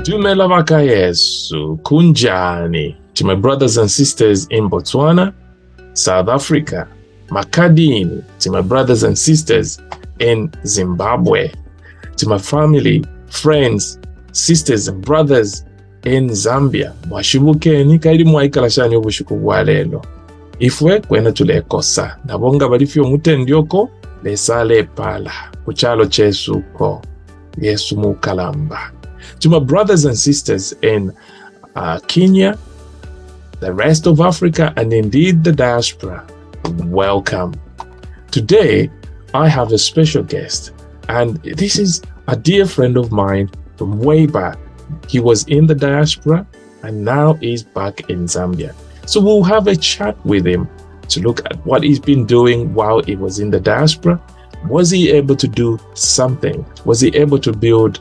Tumela Yesu Kunjani. To my brothers and sisters in Botswana, South Africa, Makadini. To my brothers and sisters in Zimbabwe. To my family, friends, sisters and brothers in Zambia. Mwashibukeni kaidi mwaikalashanyi obushuku bwa lelo. Ifwe kwena tulekosa. Nabonga balifyo mutendioko lesale pala. Kuchalo chesuko. Yesu mukalamba. To my brothers and sisters in Kenya, the rest of Africa, and indeed the diaspora, welcome. Today, I have a special guest, and this is a dear friend of mine from way back. He was in the diaspora, and now he's back in Zambia. So we'll have a chat with him to look at what he's been doing while he was in the diaspora. Was he able to do something? Was he able to build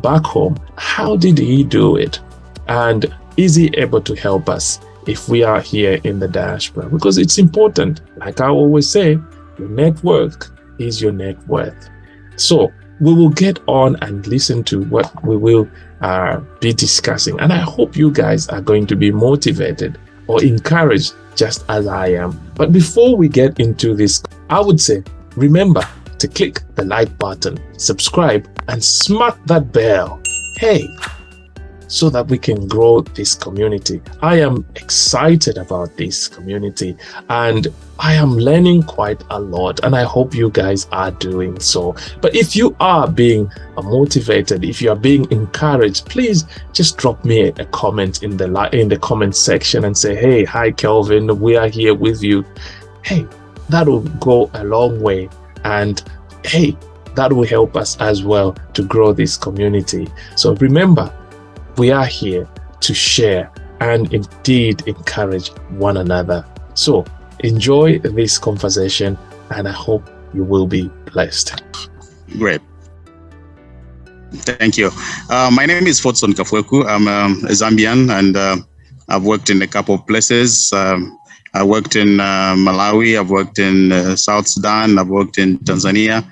back home? How did he do it? And is he able to help us if we are here in the diaspora? Because it's important. Like I always say, your network is your net worth. So we will get on and listen to what we will be discussing. And I hope you guys are going to be motivated or encouraged just as I am. But before we get into this, I would say, remember to click the like button, subscribe, and smack that bell. Hey, so that we can grow this community. I am excited about this community and I am learning quite a lot, and I hope you guys are doing so. But if you are being motivated, if you are being encouraged, please just drop me a comment in the comment section and say, hey, hi Kelvin, we are here with you. Hey, that will go a long way, and hey, that will help us as well to grow this community. So remember, we are here to share and indeed encourage one another. So enjoy this conversation, and I hope you will be blessed. Great. Thank you. My name is Fordson Kafweku. I'm a Zambian, and I've worked in a couple of places. I worked in Malawi, I've worked in South Sudan, I've worked in Tanzania,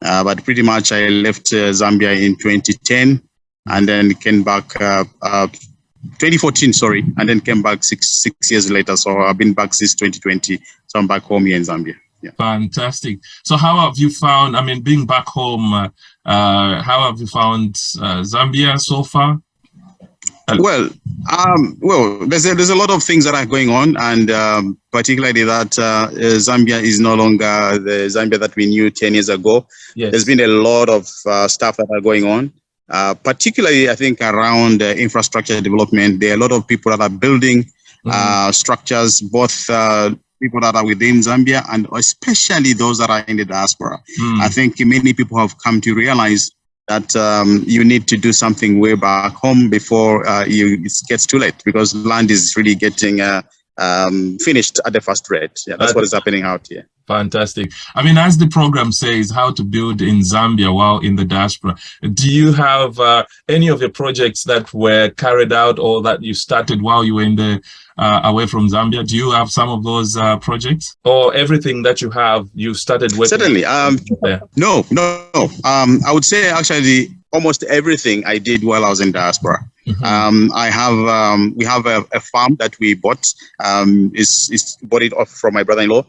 but pretty much I left Zambia in 2010. And then came back 2014, sorry, and then came back six years later. So I've been back since 2020. So I'm back home here in Zambia. Yeah. Fantastic. So how have you found, I mean, being back home, how have you found Zambia so far? Well, there's a lot of things that are going on, and particularly that Zambia is no longer the Zambia that we knew 10 years ago. Yes. There's been a lot of stuff that are going on. Particularly, I think, around infrastructure development. There are a lot of people that are building structures, both people that are within Zambia and especially those that are in the diaspora. I think many people have come to realize that you need to do something way back home before it gets too late, because land is really getting finished at the first rate. Yeah, that's what is happening out here. Fantastic. I mean, as the program says, how to build in Zambia while in the diaspora. Do you have any of your projects that were carried out or that you started while you were in the away from Zambia? Do you have some of those projects, or everything that you have, you started working? Certainly. No. I would say actually almost everything I did while I was in diaspora. We have a farm that we bought. Bought it off from my brother-in-law.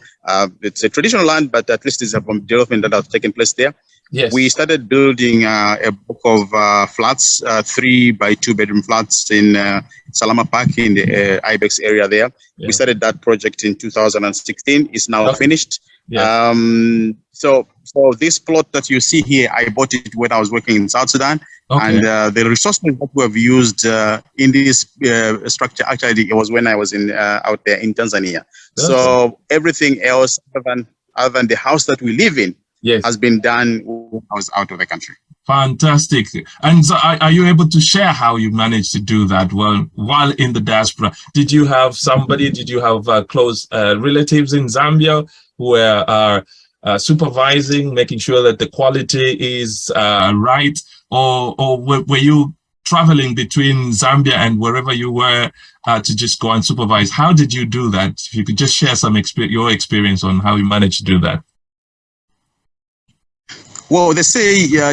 It's a traditional land, but at least it's a development that has taken place there. Yes. We started building a block of flats, 3 by 2 bedroom flats in Salama Park in the Ibex area there. Yeah. We started that project in 2016. It's now finished. Yes. So this plot that you see here, I bought it when I was working in South Sudan. Okay. And the resources that we have used in this structure, actually, it was when I was out there in Tanzania. That's so everything else other than the house that we live in, yes, has been done when I was out of the country. Fantastic. And so are you able to share how you managed to do that while in the diaspora? Did you have close relatives in Zambia who are supervising, making sure that the quality is right? Or were you traveling between Zambia and wherever you were to just go and supervise? How did you do that? If you could just share some your experience on how you managed to do that. Well, they say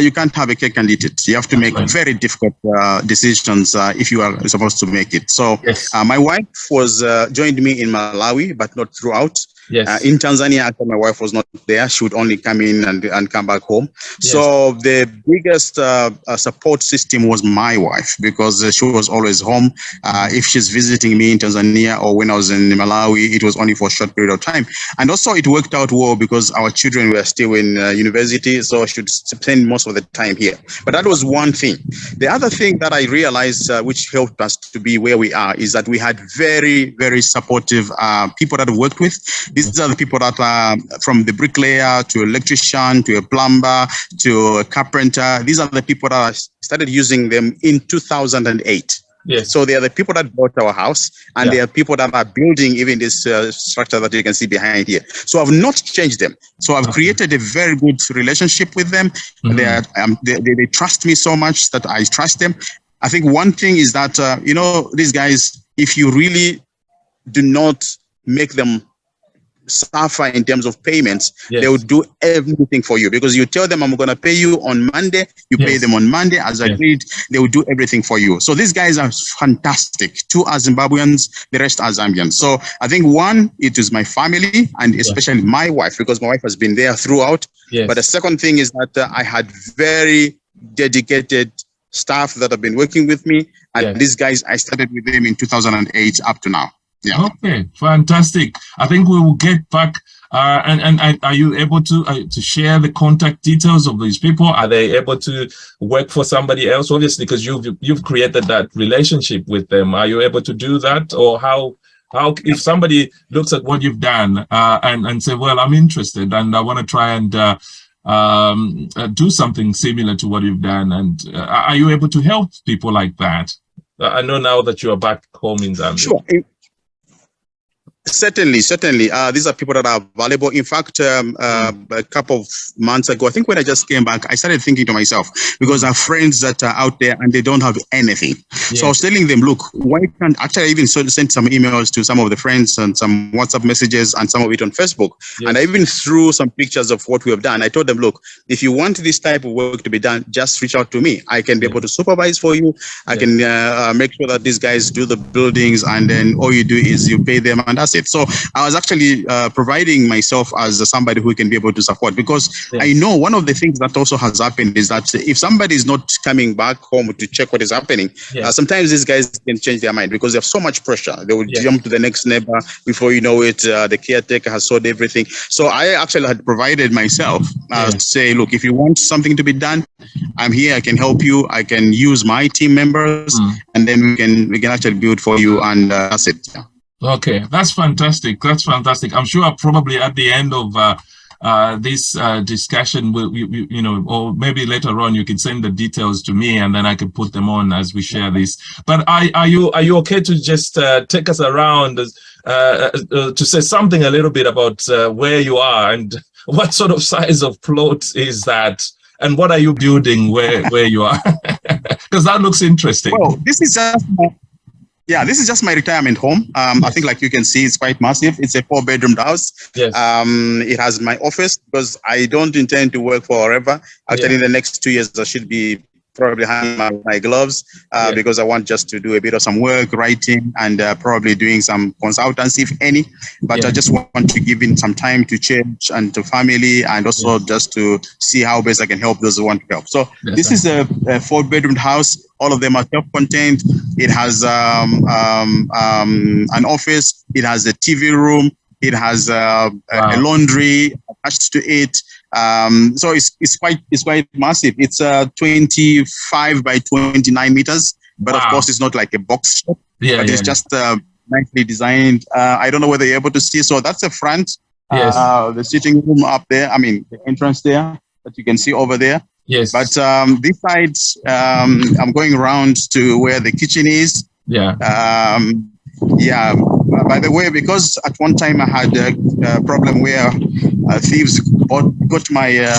you can't have a cake and eat it. You have to make very difficult decisions if you are supposed to make it. So my wife was joined me in Malawi, but not throughout. Yes. In Tanzania, after my wife was not there, she would only come in and come back home. Yes. So the biggest support system was my wife, because she was always home. If she's visiting me in Tanzania or when I was in Malawi, it was only for a short period of time. And also it worked out well because our children were still in university, so I should spend most of the time here. But that was one thing. The other thing that I realized, which helped us to be where we are, is that we had very, very supportive people that I worked with. These are the people that are from the bricklayer to electrician to a plumber to a carpenter. These are the people that I started using them in 2008. Yes. So they are the people that bought our house, and they are people that are building even this structure that you can see behind here. So I've not changed them. So I've created a very good relationship with them. They trust me so much that I trust them. I think one thing is that, these guys, if you really do not make them suffer in terms of payments, they will do everything for you, because you tell them, I'm going to pay you on Monday, you pay them on Monday as agreed. They will do everything for you. So these guys are fantastic. 2 are Zimbabweans, the rest are Zambians. So I think one, it is my family, and especially my wife, because my wife has been there throughout. But the second thing is that I had very dedicated staff that have been working with me, and these guys, I started with them in 2008 up to now. Yeah. Okay, fantastic. I think we will get back. And are you able to share the contact details of these people? Are they able to work for somebody else? Obviously, because you've created that relationship with them. Are you able to do that, or how if somebody looks at what you've done and say, well, I'm interested and I want to try and do something similar to what you've done, and are you able to help people like that? I know now that you are back home in Zambia. Sure. Certainly. These are people that are valuable. In fact, a couple of months ago, I think when I just came back, I started thinking to myself, because I have friends that are out there and they don't have anything. So I was telling them, look, why can't, actually I even sent some emails to some of the friends and some WhatsApp messages and some of it on Facebook. And I even threw some pictures of what we have done. I told them, look, if you want this type of work to be done, just reach out to me. I can be able to supervise for you. I can make sure that these guys do the buildings, and then all you do is you pay them, and that's it. So I was actually providing myself as somebody who can be able to support, because I know one of the things that also has happened is that if somebody is not coming back home to check what is happening, sometimes these guys can change their mind because they have so much pressure. They will jump to the next neighbor before you know it. The caretaker has sold everything. So I actually had provided myself to say, look, if you want something to be done, I'm here. I can help you. I can use my team members, and then we can actually build for you, and that's it. Okay, that's fantastic. That's fantastic. I'm sure probably at the end of this discussion, or maybe later on, you can send the details to me, and then I can put them on as we share this. But are you okay to just take us around to say something a little bit about where you are and what sort of size of plot is that, and what are you building where you are? Because that looks interesting. Well, this is just my retirement home. I think, like you can see, it's quite massive. It's a 4-bedroom house. Yes. It has my office, because I don't intend to work forever. Actually, in the next 2 years, I should be probably hanging my gloves because I want just to do a bit of some work, writing, and probably doing some consultancy, if any. But I just want to give in some time to church and to family, and also just to see how best I can help those who want to help. So this is a 4-bedroom house. All of them are self-contained. It has an office. It has a TV room. It has a laundry attached to it. So it's quite massive. It's 25 by 29 meters, but of course it's not like a box shop. But it's just nicely designed. I don't know whether you're able to see. So that's the front. The sitting room up there. I mean, the entrance there that you can see over there. Yes. But this side, I'm going around to where the kitchen is. By the way, because at one time I had a problem where thieves got my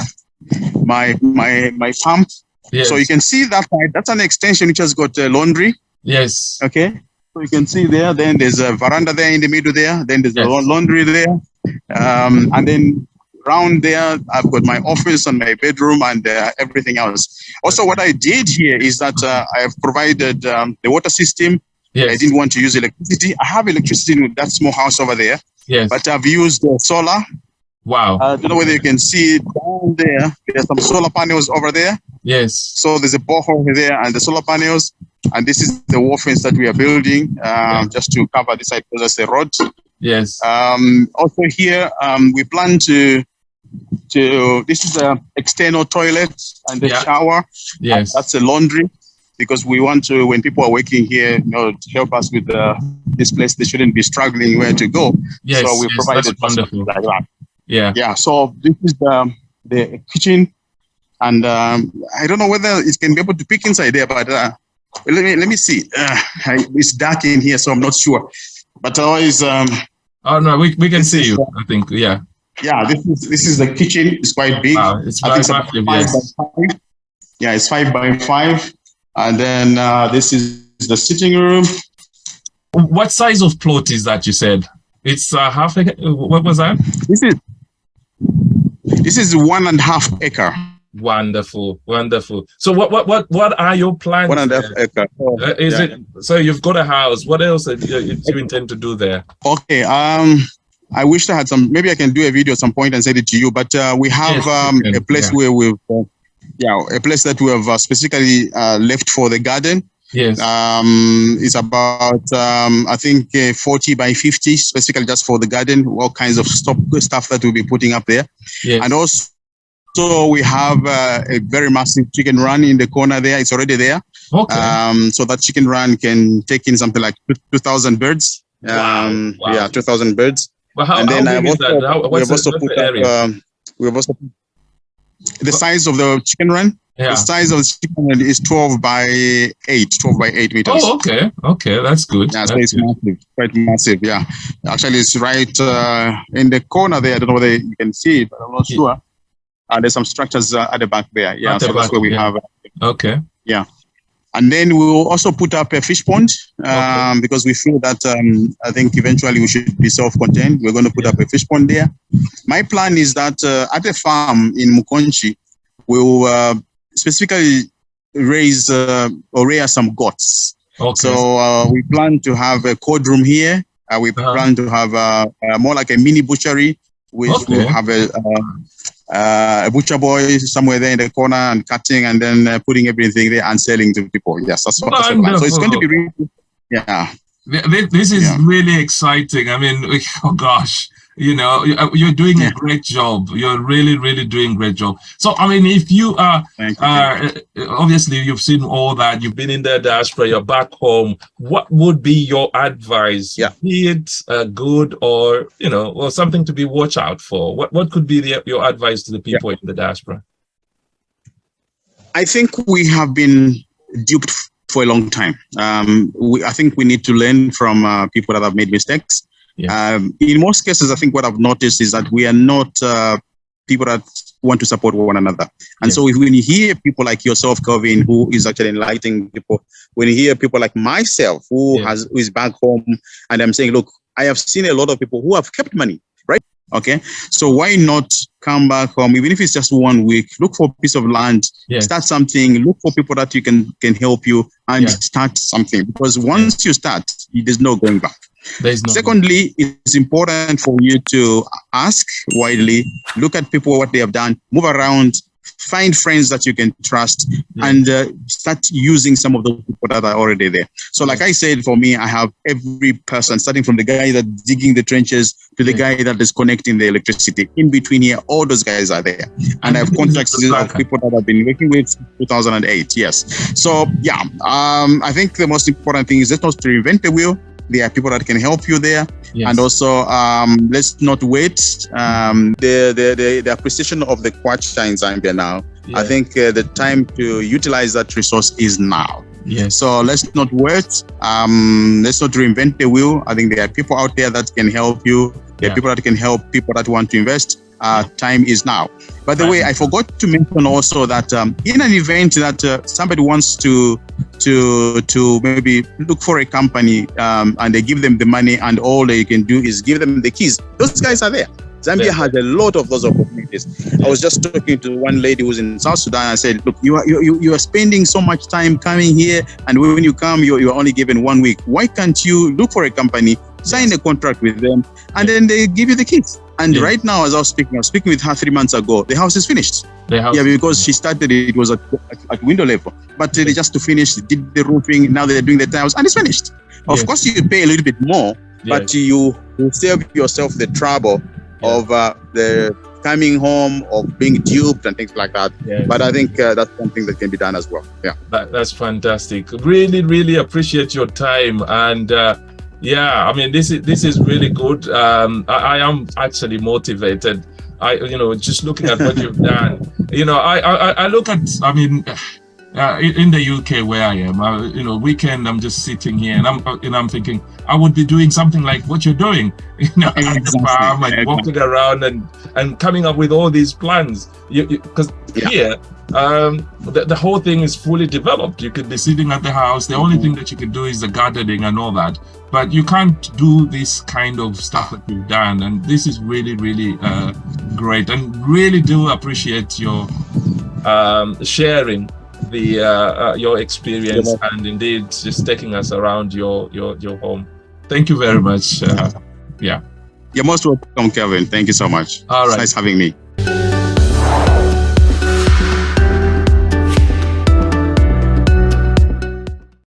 pump. Yes. So you can see that side. That's an extension which has got laundry. Yes. Okay. So you can see there. Then there's a veranda there in the middle there. Then there's a laundry there. And then around there. I've got my office and my bedroom and everything else. Also, what I did here is that I have provided the water system. Yes. I didn't want to use electricity. I have electricity in that small house over there. Yes. But I've used solar. Wow. I don't know whether you can see it down there. There's some solar panels over there. Yes. So there's a borehole over there and the solar panels. And this is the wall fence that we are building just to cover this side because that's the road. Yes. Also here, we plan to this is the external toilet and the shower. Yes. That's a laundry. Because we want to, when people are working here, to help us with this place, they shouldn't be struggling where to go. Yes, so we provided wonderful. Like that. Yeah. Yeah. So this is the kitchen, and I don't know whether it can be able to peek inside there, but let me see. It's dark in here, so I'm not sure. But always. Oh no, we can see you. I think. Yeah. Yeah. This is the kitchen. It's quite big. Wow, it's very massive. Yes. 5 by 5. Yeah, it's 5 by 5. And then this is the sitting room. What size of plot is that you said? It's half acre. What was that? This is 1.5 acre. Wonderful, wonderful. So what are your plans? 1.5 acre. It so you've got a house? What else do you intend to do there? Okay. I wish I had some. Maybe I can do a video at some point and send it to you. But we have a place where we've. A place that we have specifically left for the garden. Yes. It's about, I think, 40 by 50, specifically just for the garden, all kinds of stuff that we'll be putting up there. Yes. And also, we have a very massive chicken run in the corner there. It's already there. Okay. So that chicken run can take in something like 2,000 birds. Wow. Yeah, 2,000 birds. Well, how big is that? We have also put the size of the chicken run. Yeah. The size of the chicken run is 12 by 8 meters. Oh, okay, that's good. Yeah, so it's massive, quite massive. Yeah, actually, it's right in the corner there. I don't know whether you can see it, but I'm not sure. There's some structures at the back there. Yeah, so that's where we have. Okay. Yeah, and then we will also put up a fish pond because we feel that I think eventually we should be self-contained. We're going to put up a fish pond there. My plan is that at a farm in Mukonchi, we'll specifically raise or rear some goats. Okay. So we plan to have a cold room here. We plan to have more like a mini butchery, which will have a butcher boy somewhere there in the corner and cutting and then putting everything there and selling to people. Yes, that's what the plan. So it's going to be really, This is really exciting. I mean, oh gosh, you're doing a great job. You're really doing a great job. So, I mean, if you are, obviously you've seen all that, you've been in the diaspora, you're back home, what would be your advice? Yeah. Be it good or, or something to be watched out for? What could be your advice to the people in the diaspora? I think we have been duped for a long time. I think we need to learn from people that have made mistakes. Yeah. In most cases, I think what I've noticed is that we are not people that want to support one another. And so when you hear people like yourself, Kevin, who is actually enlightening people, when you hear people like myself, who is back home, and I'm saying, look, I have seen a lot of people who have kept money, right? Okay. So why not come back home, even if it's just 1 week, look for a piece of land, start something, look for people that you can help you and start something. Because once you start, there's no going back. Secondly, it's important for you to ask widely, look at people, what they have done, move around, find friends that you can trust, and start using some of those people that are already there. So like I said, for me, I have every person, starting from the guy that's digging the trenches to the guy that is connecting the electricity. In between here, all those guys are there. And I have contacts of people that I've been working with since 2008. Yes. So I think the most important thing is let's not reinvent the wheel. There are people that can help you there. And also, let's not wait. The appreciation of the kwacha in Zambia now, I think the time to utilize that resource is now. So let's not wait. Let's not reinvent the wheel. I think there are people out there that can help you. There are people that can help people that want to invest. Time is now. By the way, I forgot to mention also that in an event that somebody wants to maybe look for a company and they give them the money and all they can do is give them the keys. Those guys are there. Zambia has a lot of those opportunities. I was just talking to one lady who's in South Sudan. I said, look, you are spending so much time coming here, and when you come, you're only given 1 week. Why can't you look for a company, sign a contract with them, and then they give you the keys? And right now, as I was speaking with her 3 months ago, the house is finished. Because she started it was at window level, but they just to finish, did the roofing, now they're doing the tiles, and it's finished. Of course, you pay a little bit more, but you save yourself the trouble of the coming home, of being duped and things like that. But I think that's something that can be done as well. That's fantastic. Really, really appreciate your time. And I mean, this is really good. I am actually motivated. Just looking at what you've done. I look at, I mean, in the UK where I am, weekend I'm just sitting here and I'm thinking I would be doing something like what you're doing, at the farm and walking around and coming up with all these plans. Because here, the whole thing is fully developed. You could be sitting at the house. The only thing that you can do is the gardening and all that. But you can't do this kind of stuff that you've done. And this is really, really great. And really do appreciate your sharing your experience and indeed just taking us around your home. Thank you very much. You're most welcome, Kevin. Thank you so much. All right. It's nice having me.